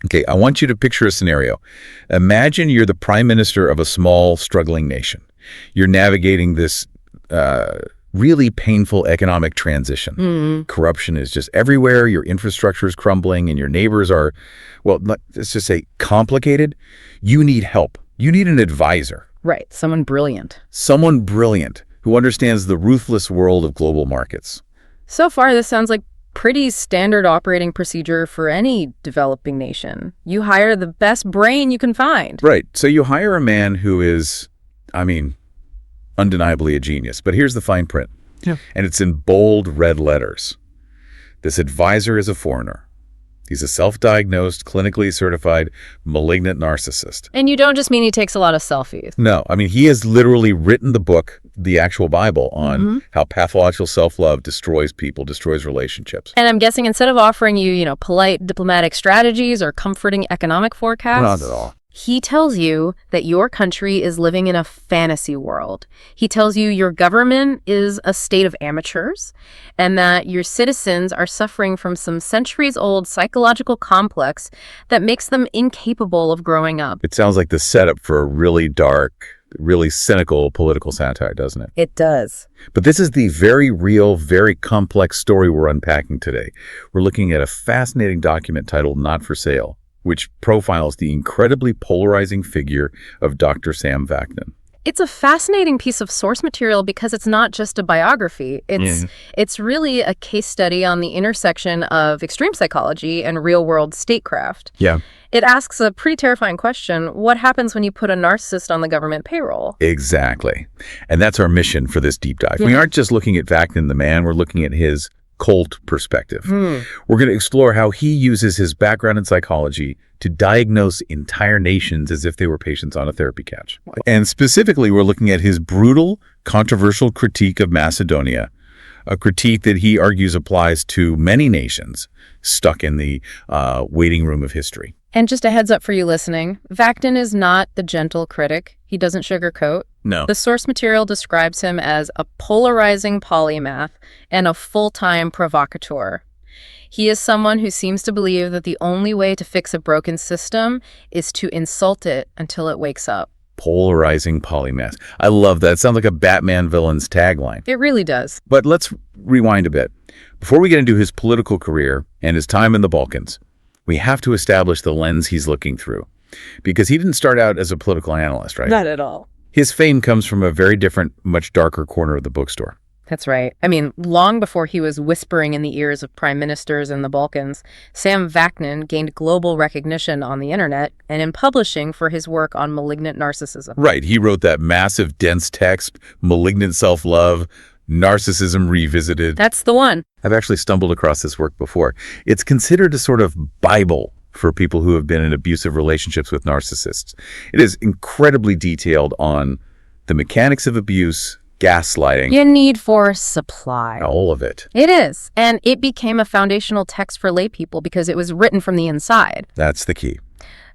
Okay, I want you to picture a scenario. Imagine you're the prime minister of a small, struggling nation. You're navigating this really painful economic transition. Corruption is just everywhere, your infrastructure is crumbling, and your neighbors are, well, let's just say complicated. You need help. You need an advisor. Right, someone brilliant. Someone brilliant who understands the ruthless world of global markets. So far, this sounds like pretty standard operating procedure for any developing nation. You hire the best brain you can find. Right. So you hire a man who is, undeniably a genius. But here's the fine print. Yeah. And it's in bold red letters. This advisor is a foreigner. He's a self-diagnosed, clinically certified, malignant narcissist. And you don't just mean he takes a lot of selfies. No, he has literally written the book, the actual Bible, on how pathological self-love destroys people, destroys relationships. And I'm guessing instead of offering you, polite diplomatic strategies or comforting economic forecasts, Not at all. he tells you that your country is living in a fantasy world. He tells you your government is a state of amateurs and that your citizens are suffering from some centuries-old psychological complex that makes them incapable of growing up. It sounds like the setup for a really dark, really cynical political satire, doesn't it? It does. But this is the very real, very complex story we're unpacking today. We're looking at a fascinating document titled Not for Sale, which profiles the incredibly polarizing figure of Dr. Sam Vaknin. It's a fascinating piece of source material because it's not just a biography. It's really a case study on the intersection of extreme psychology and real-world statecraft. Yeah. It asks a pretty terrifying question: what happens when you put a narcissist on the government payroll? Exactly. And that's our mission for this deep dive. We aren't just looking at Vaknin the man, we're looking at his cult perspective. We're going to explore how he uses his background in psychology to diagnose entire nations as if they were patients on a therapy couch. And specifically, we're looking at his brutal, controversial critique of Macedonia, a critique that he argues applies to many nations stuck in the waiting room of history. And just a heads up for you listening, Vaknin is not the gentle critic. He doesn't sugarcoat. No. The source material describes him as a polarizing polymath and a full-time provocateur. He is someone who seems to believe that the only way to fix a broken system is to insult it until it wakes up. Polarizing polymath. I love that. It sounds like a Batman villain's tagline. It really does. But let's rewind a bit. Before we get into his political career and his time in the Balkans, we have to establish the lens he's looking through. Because he didn't start out as a political analyst, right? Not at all. His fame comes from a very different, much darker corner of the bookstore. That's right. Long before he was whispering in the ears of prime ministers in the Balkans, Sam Vaknin gained global recognition on the internet and in publishing for his work on malignant narcissism. Right. He wrote that massive, dense text, Malignant Self-Love, Narcissism Revisited. That's the one. I've actually stumbled across this work before. It's considered a sort of Bible for people who have been in abusive relationships with narcissists. It is incredibly detailed on the mechanics of abuse, gaslighting. Your need for supply. All of it. It is. And it became a foundational text for lay people because it was written from the inside. That's the key.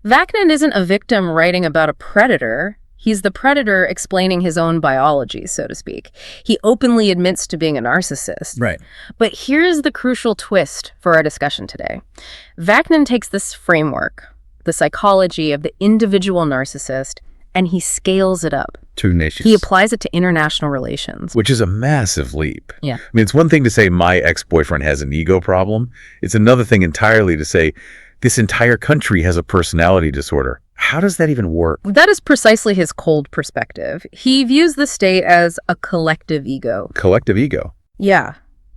Vaknin isn't a victim writing about a predator. He's the predator explaining his own biology, so to speak. He openly admits to being a narcissist. Right. But here's the crucial twist for our discussion today. Vaknin takes this framework, the psychology of the individual narcissist, and he scales it up. To nations. He applies it to international relations. Which is a massive leap. Yeah. It's one thing to say my ex-boyfriend has an ego problem. It's another thing entirely to say this entire country has a personality disorder. How does that even work? That is precisely his cold perspective. He views the state as a collective ego. Collective ego? Yeah.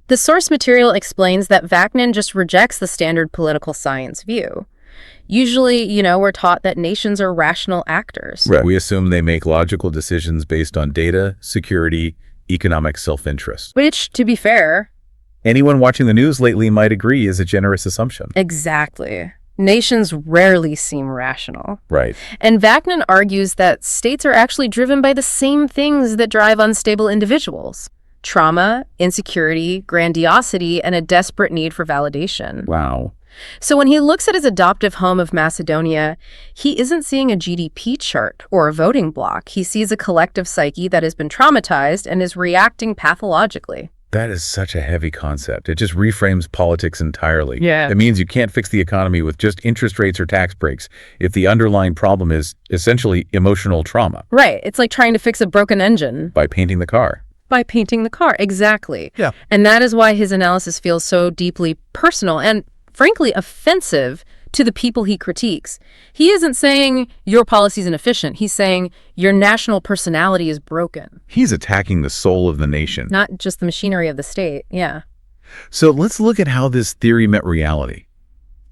The source material explains that Vaknin just rejects the standard political science view. Usually, we're taught that nations are rational actors. Right. We assume they make logical decisions based on data, security, economic self-interest. Which, to be fair, anyone watching the news lately might agree is a generous assumption. Exactly. Nations rarely seem rational. Right. And Vaknin argues that states are actually driven by the same things that drive unstable individuals: trauma, insecurity, grandiosity, and a desperate need for validation. Wow. So when he looks at his adoptive home of Macedonia, he isn't seeing a GDP chart or a voting bloc. He sees a collective psyche that has been traumatized and is reacting pathologically. That is such a heavy concept. It just reframes politics entirely. Yeah. It means you can't fix the economy with just interest rates or tax breaks if the underlying problem is essentially emotional trauma. Right. It's like trying to fix a broken engine. By painting the car. By painting the car. Exactly. Yeah. And that is why his analysis feels so deeply personal and, frankly, offensive to the people he critiques. He isn't saying your policy is inefficient. He's saying your national personality is broken. He's attacking the soul of the nation. Not just the machinery of the state. Yeah. So let's look at how this theory met reality.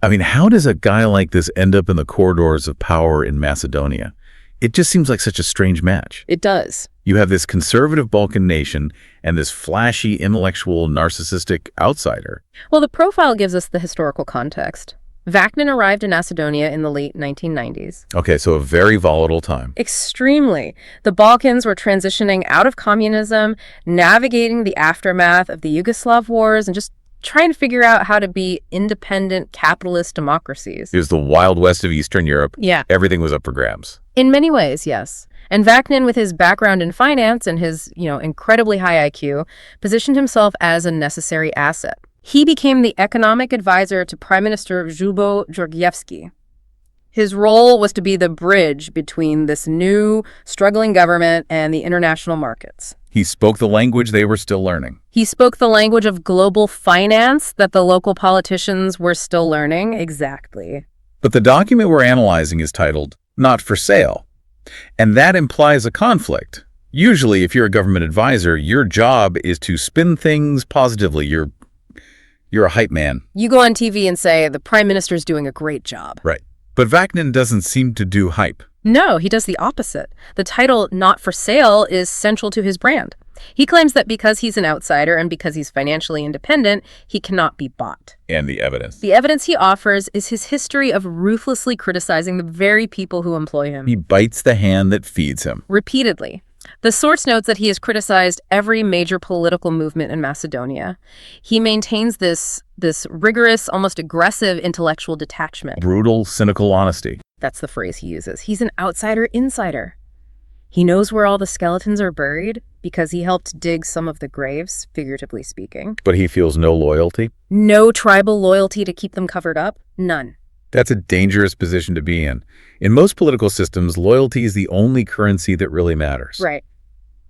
I mean, how does a guy like this end up in the corridors of power in Macedonia? It just seems like such a strange match. It does. You have this conservative Balkan nation and this flashy, intellectual, narcissistic outsider. Well, the profile gives us the historical context. Vaknin arrived in Macedonia in the late 1990s. Okay, so a very volatile time. Extremely. The Balkans were transitioning out of communism, navigating the aftermath of the Yugoslav wars, and just trying to figure out how to be independent capitalist democracies. It was the Wild West of Eastern Europe. Yeah. Everything was up for grabs. In many ways, yes. And Vaknin, with his background in finance and his, incredibly high IQ, positioned himself as a necessary asset. He became the economic advisor to Prime Minister Ljubo Georgievski. His role was to be the bridge between this new, struggling government and the international markets. He spoke the language they were still learning. He spoke the language of global finance that the local politicians were still learning. Exactly. But the document we're analyzing is titled, Not for Sale. And that implies a conflict. Usually, if you're a government advisor, your job is to spin things positively. You're a hype man. You go on TV and say, the prime minister's doing a great job. Right. But Vaknin doesn't seem to do hype. No, he does the opposite. The title, Not for Sale, is central to his brand. He claims that because he's an outsider and because he's financially independent, he cannot be bought. And the evidence. The evidence he offers is his history of ruthlessly criticizing the very people who employ him. He bites the hand that feeds him. Repeatedly. The source notes that he has criticized every major political movement in Macedonia. He maintains this rigorous, almost aggressive intellectual detachment. Brutal, cynical honesty. That's the phrase he uses. He's an outsider-insider. He knows where all the skeletons are buried because he helped dig some of the graves, figuratively speaking. But he feels no loyalty? No tribal loyalty to keep them covered up? None. That's a dangerous position to be in. In most political systems, loyalty is the only currency that really matters. Right.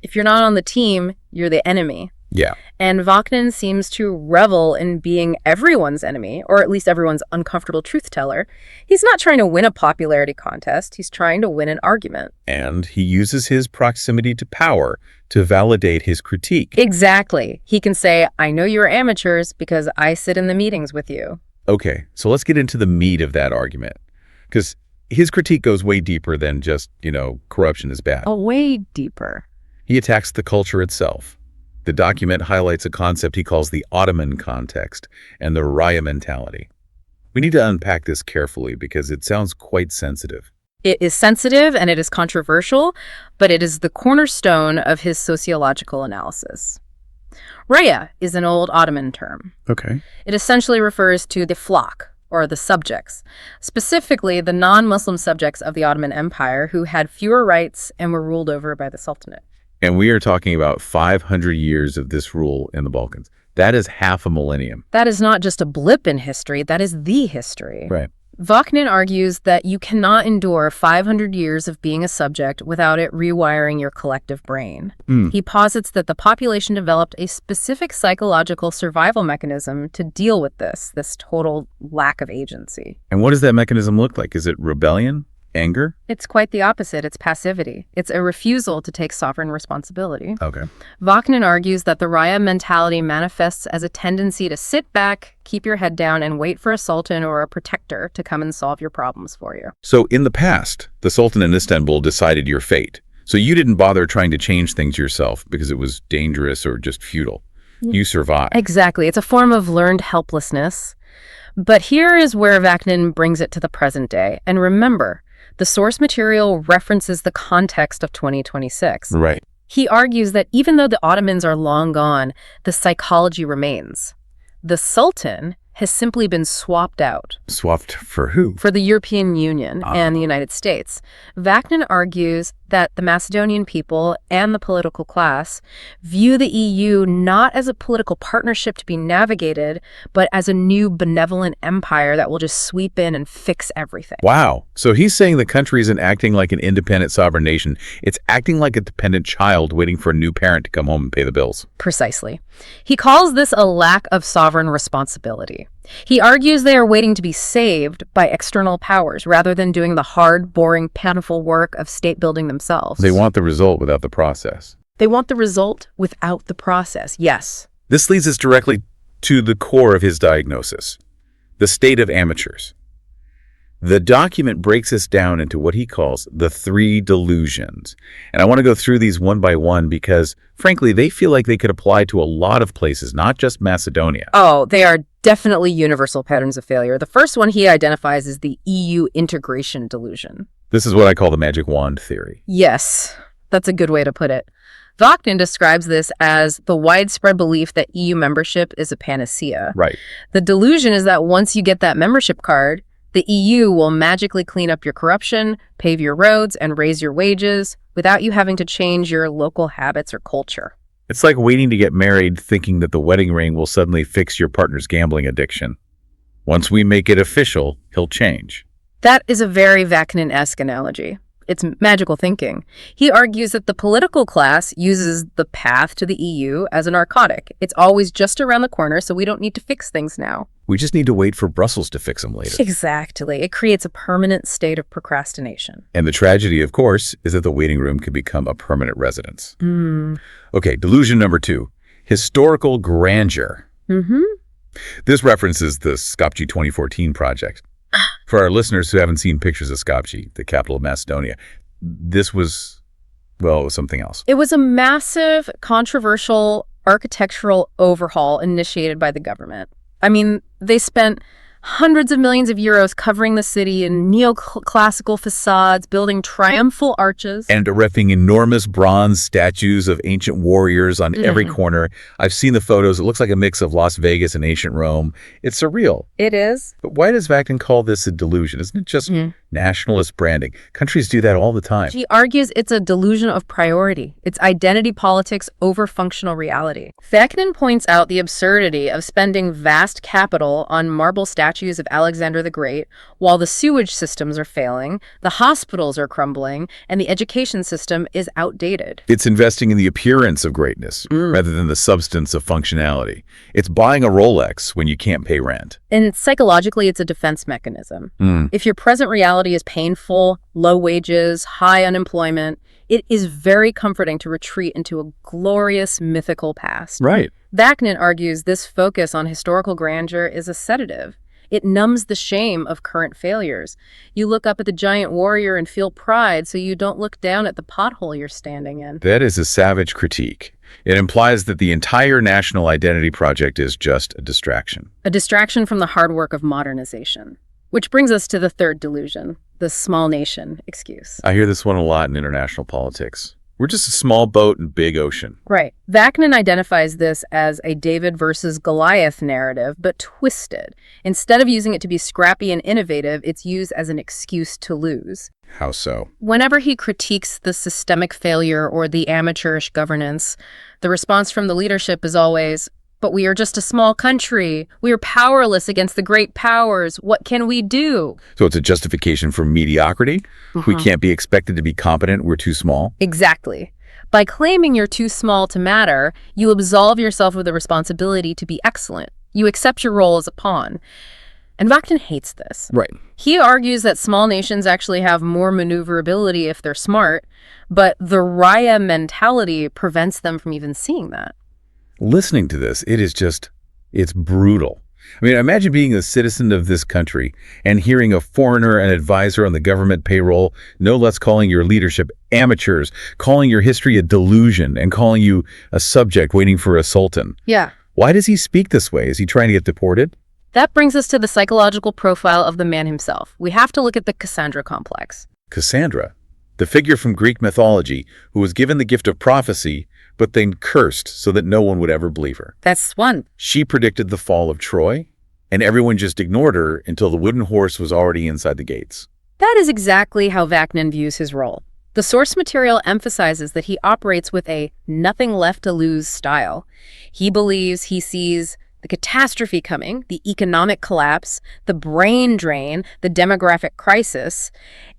If you're not on the team, you're the enemy. Yeah. And Vaknin seems to revel in being everyone's enemy, or at least everyone's uncomfortable truth teller. He's not trying to win a popularity contest. He's trying to win an argument. And he uses his proximity to power to validate his critique. Exactly. He can say, I know you're amateurs because I sit in the meetings with you. Okay, so let's get into the meat of that argument. Because his critique goes way deeper than just, corruption is bad. Oh, way deeper. He attacks the culture itself. The document highlights a concept he calls the Ottoman context and the Raya mentality. We need to unpack this carefully because it sounds quite sensitive. It is sensitive and it is controversial, but it is the cornerstone of his sociological analysis. Raya is an old Ottoman term. Okay. It essentially refers to the flock, or the subjects, specifically the non-Muslim subjects of the Ottoman Empire who had fewer rights and were ruled over by the Sultanate. And we are talking about 500 years of this rule in the Balkans. That is half a millennium. That is not just a blip in history, that is the history. Right. Vaknin argues that you cannot endure 500 years of being a subject without it rewiring your collective brain. He posits that the population developed a specific psychological survival mechanism to deal with this total lack of agency. And what does that mechanism look like? Is it rebellion? Anger? It's quite the opposite. It's passivity. It's a refusal to take sovereign responsibility. Okay. Vaknin argues that the Raya mentality manifests as a tendency to sit back, keep your head down, and wait for a sultan or a protector to come and solve your problems for you. So in the past, the Sultan in Istanbul decided your fate. So you didn't bother trying to change things yourself because it was dangerous or just futile. You survived. Exactly. It's a form of learned helplessness. But here is where Vaknin brings it to the present day. And remember, the source material references the context of 2026. Right. He argues that even though the Ottomans are long gone, the psychology remains. The Sultan has simply been swapped out. Swapped for who? For the European Union and the United States. Vaknin argues that the Macedonian people and the political class view the EU not as a political partnership to be navigated, but as a new benevolent empire that will just sweep in and fix everything. Wow. So he's saying the country isn't acting like an independent sovereign nation. It's acting like a dependent child waiting for a new parent to come home and pay the bills. Precisely. He calls this a lack of sovereign responsibility. He argues they are waiting to be saved by external powers rather than doing the hard, boring, painful work of state building themselves. They want the result without the process. They want the result without the process, yes. This leads us directly to the core of his diagnosis, the state of amateurs. The document breaks us down into what he calls the 3 delusions. And I want to go through these one by one because, frankly, they feel like they could apply to a lot of places, not just Macedonia. Oh, they are definitely universal patterns of failure. The first one he identifies is the EU integration delusion. This is what I call the magic wand theory. Yes, that's a good way to put it. Vaknin describes this as the widespread belief that EU membership is a panacea. Right. The delusion is that once you get that membership card, the EU will magically clean up your corruption, pave your roads, and raise your wages without you having to change your local habits or culture. It's like waiting to get married thinking that the wedding ring will suddenly fix your partner's gambling addiction. Once we make it official, he'll change. That is a very Vaknin-esque analogy. It's magical thinking. He argues that the political class uses the path to the EU as a narcotic. It's always just around the corner, so we don't need to fix things now. We just need to wait for Brussels to fix them later. Exactly. It creates a permanent state of procrastination. And the tragedy, of course, is that the waiting room can become a permanent residence. Okay, delusion number 2, historical grandeur. This references the Skopje 2014 project. For our listeners who haven't seen pictures of Skopje, the capital of Macedonia, this was, well, it was something else. It was a massive, controversial architectural overhaul initiated by the government. I mean, they spent hundreds of millions of euros covering the city in neoclassical facades, building triumphal arches. And erecting enormous bronze statues of ancient warriors on every corner. I've seen the photos. It looks like a mix of Las Vegas and ancient Rome. It's surreal. It is. But why does Vaknin call this a delusion? Isn't it just nationalist branding? Countries do that all the time. He argues it's a delusion of priority. It's identity politics over functional reality. Vaknin points out the absurdity of spending vast capital on marble statues of Alexander the Great while the sewage systems are failing, the hospitals are crumbling, and the education system is outdated. It's investing in the appearance of greatness rather than the substance of functionality. It's buying a Rolex when you can't pay rent. And psychologically, it's a defense mechanism. If your present reality is painful, low wages, high unemployment, it is very comforting to retreat into a glorious mythical past. Right. Vaknin argues this focus on historical grandeur is a sedative. It numbs the shame of current failures. You look up at the giant warrior and feel pride, so you don't look down at the pothole you're standing in. That is a savage critique. It implies that the entire national identity project is just a distraction. A distraction from the hard work of modernization. Which brings us to the third delusion, the small nation excuse. I hear this one a lot in international politics. We're just a small boat in big ocean. Right. Vaknin identifies this as a David versus Goliath narrative, but twisted. Instead of using it to be scrappy and innovative, it's used as an excuse to lose. How so? Whenever he critiques the systemic failure or the amateurish governance, the response from the leadership is always, "But we are just a small country. We are powerless against the great powers. What can we do?" So it's a justification for mediocrity? We can't be expected to be competent. We're too small? Exactly. By claiming you're too small to matter, you absolve yourself of the responsibility to be excellent. You accept your role as a pawn. And Vaknin hates this. Right. He argues that small nations actually have more maneuverability if they're smart, but the Raya mentality prevents them from even seeing that. Listening to this, it's brutal. I mean, imagine being a citizen of this country and hearing a foreigner, an advisor on the government payroll, no less calling your leadership amateurs, calling your history a delusion, and calling you a subject waiting for a sultan. Yeah. Why does he speak this way? Is he trying to get deported? That brings us to the psychological profile of the man himself. We have to look at the Cassandra complex. Cassandra, the figure from Greek mythology who was given the gift of prophecy, but then cursed so that no one would ever believe her. That's one. She predicted the fall of Troy, and everyone just ignored her until the wooden horse was already inside the gates. That is exactly how Vaknin views his role. The source material emphasizes that he operates with a nothing left to lose style. He believes he sees the catastrophe coming, the economic collapse, the brain drain, the demographic crisis,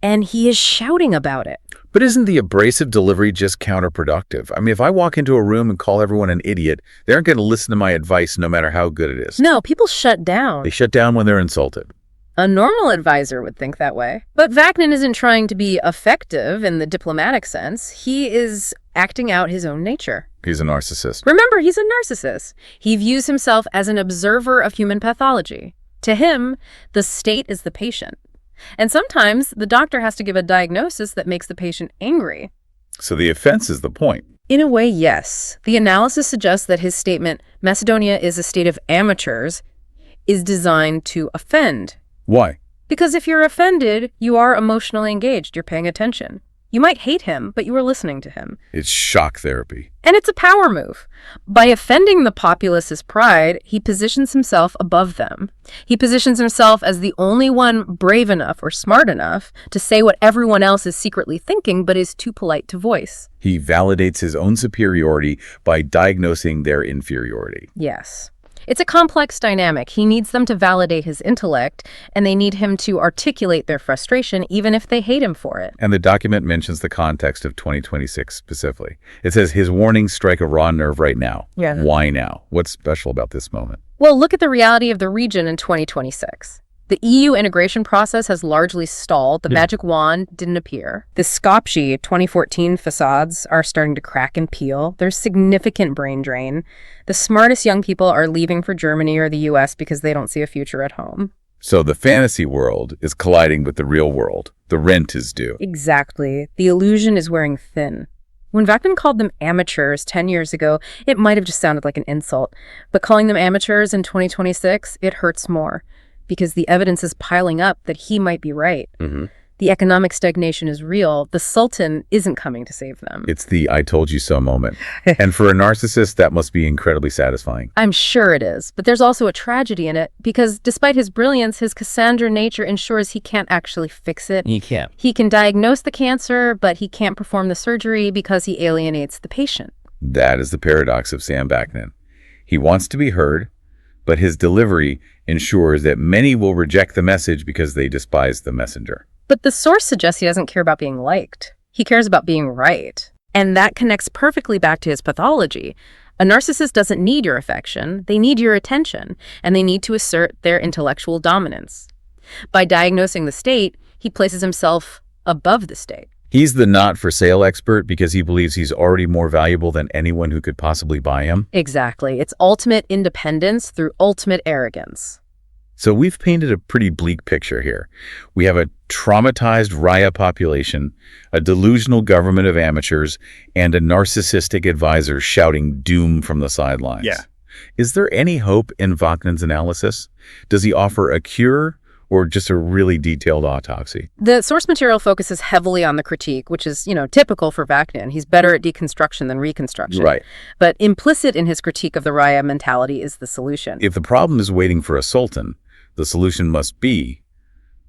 and he is shouting about it. But isn't the abrasive delivery just counterproductive? I mean, if I walk into a room and call everyone an idiot, they aren't going to listen to my advice no matter how good it is. No, people shut down. They shut down when they're insulted. A normal advisor would think that way. But Vaknin isn't trying to be effective in the diplomatic sense. He is acting out his own nature. He's a narcissist. Remember, he's a narcissist. He views himself as an observer of human pathology. To him, the state is the patient. And sometimes the doctor has to give a diagnosis that makes the patient angry. So the offense is the point. In a way, yes. The analysis suggests that his statement, Macedonia is a state of amateurs, is designed to offend. Why? Because if you're offended, you are emotionally engaged. You're paying attention. You might hate him, but you are listening to him. It's shock therapy. And it's a power move. By offending the populace's pride, he positions himself above them. He positions himself as the only one brave enough or smart enough to say what everyone else is secretly thinking but is too polite to voice. He validates his own superiority by diagnosing their inferiority. Yes. It's a complex dynamic. He needs them to validate his intellect, and they need him to articulate their frustration, even if they hate him for it. And the document mentions the context of 2026 specifically. It says his warnings strike a raw nerve right now. Yeah. Why now? What's special about this moment? Well, look at the reality of the region in 2026. The EU integration process has largely stalled. The magic wand didn't appear. The Skopje 2014 facades are starting to crack and peel. There's significant brain drain. The smartest young people are leaving for Germany or the US because they don't see a future at home. So the fantasy world is colliding with the real world. The rent is due. Exactly. The illusion is wearing thin. When Vaknin called them amateurs 10 years ago, it might have just sounded like an insult. But calling them amateurs in 2026, it hurts more. Because the evidence is piling up that he might be right. Mm-hmm. The economic stagnation is real. The Sultan isn't coming to save them. It's the I told you so moment. And for a narcissist, that must be incredibly satisfying. I'm sure it is. But there's also a tragedy in it, because despite his brilliance, his Cassandra nature ensures he can't actually fix it. He can't. He can diagnose the cancer, but he can't perform the surgery because he alienates the patient. That is the paradox of Sam Vaknin. He wants to be heard, but his delivery ensures that many will reject the message because they despise the messenger. But the source suggests he doesn't care about being liked. He cares about being right. And that connects perfectly back to his pathology. A narcissist doesn't need your affection. They need your attention, and they need to assert their intellectual dominance. By diagnosing the state, he places himself above the state. He's the not-for-sale expert because he believes he's already more valuable than anyone who could possibly buy him. Exactly. It's ultimate independence through ultimate arrogance. So we've painted a pretty bleak picture here. We have a traumatized Raya population, a delusional government of amateurs, and a narcissistic advisor shouting doom from the sidelines. Yeah. Is there any hope in Vaknin's analysis? Does he offer a cure or just a really detailed autopsy? The source material focuses heavily on the critique, which is, typical for Vaknin. He's better at deconstruction than reconstruction. Right. But implicit in his critique of the Raya mentality is the solution. If the problem is waiting for a sultan, the solution must be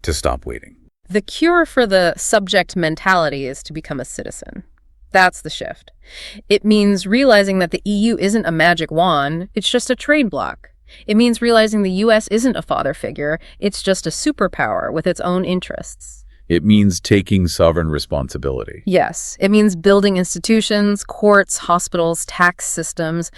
to stop waiting. The cure for the subject mentality is to become a citizen. That's the shift. It means realizing that the EU isn't a magic wand, it's just a trade bloc. It means realizing the US isn't a father figure, it's just a superpower with its own interests. It means taking sovereign responsibility. Yes, it means building institutions, courts, hospitals, tax systems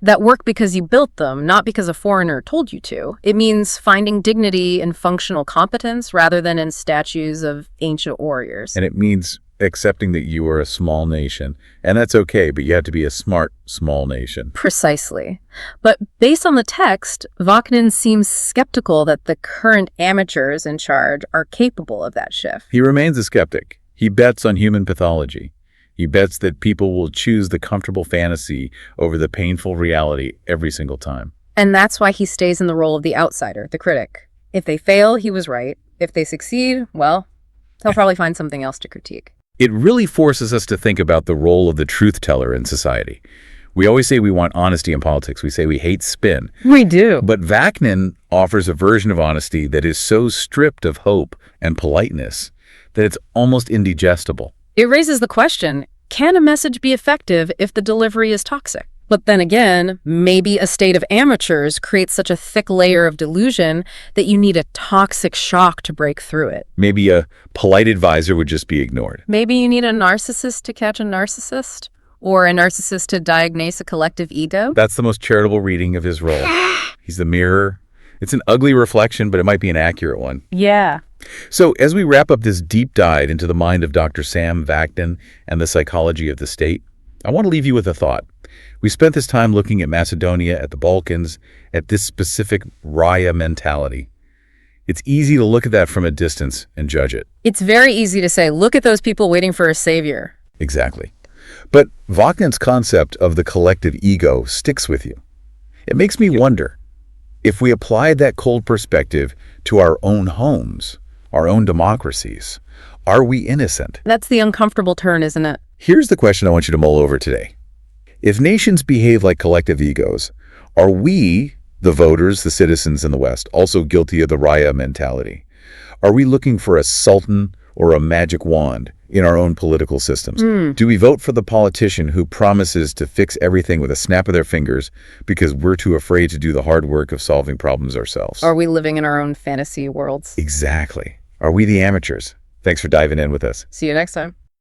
that work because you built them, not because a foreigner told you to. It means finding dignity in functional competence rather than in statues of ancient warriors. And it means accepting that you are a small nation. And that's okay, but you have to be a smart, small nation. Precisely. But based on the text, Vaknin seems skeptical that the current amateurs in charge are capable of that shift. He remains a skeptic. He bets on human pathology. He bets that people will choose the comfortable fantasy over the painful reality every single time. And that's why he stays in the role of the outsider, the critic. If they fail, he was right. If they succeed, well, he'll probably find something else to critique. It really forces us to think about the role of the truth teller in society. We always say we want honesty in politics. We say we hate spin. We do. But Vaknin offers a version of honesty that is so stripped of hope and politeness that it's almost indigestible. It raises the question, can a message be effective if the delivery is toxic? But then again, maybe a state of amateurs creates such a thick layer of delusion that you need a toxic shock to break through it. Maybe a polite advisor would just be ignored. Maybe you need a narcissist to catch a narcissist, or a narcissist to diagnose a collective ego. That's the most charitable reading of his role. He's the mirror. It's an ugly reflection, but it might be an accurate one. Yeah. So as we wrap up this deep dive into the mind of Dr. Sam Vaknin and the psychology of the state, I want to leave you with a thought. We spent this time looking at Macedonia, at the Balkans, at this specific Raya mentality. It's easy to look at that from a distance and judge it. It's very easy to say, look at those people waiting for a savior. Exactly. But Vaknin's concept of the collective ego sticks with you. It makes me wonder, if we applied that cold perspective to our own homes, our own democracies, are we innocent? That's the uncomfortable turn, isn't it? Here's the question I want you to mull over today. If nations behave like collective egos, are we, the voters, the citizens in the West, also guilty of the Raya mentality? Are we looking for a sultan or a magic wand in our own political systems? Do we vote for the politician who promises to fix everything with a snap of their fingers because we're too afraid to do the hard work of solving problems ourselves? Are we living in our own fantasy worlds? Exactly. Are we the amateurs? Thanks for diving in with us. See you next time.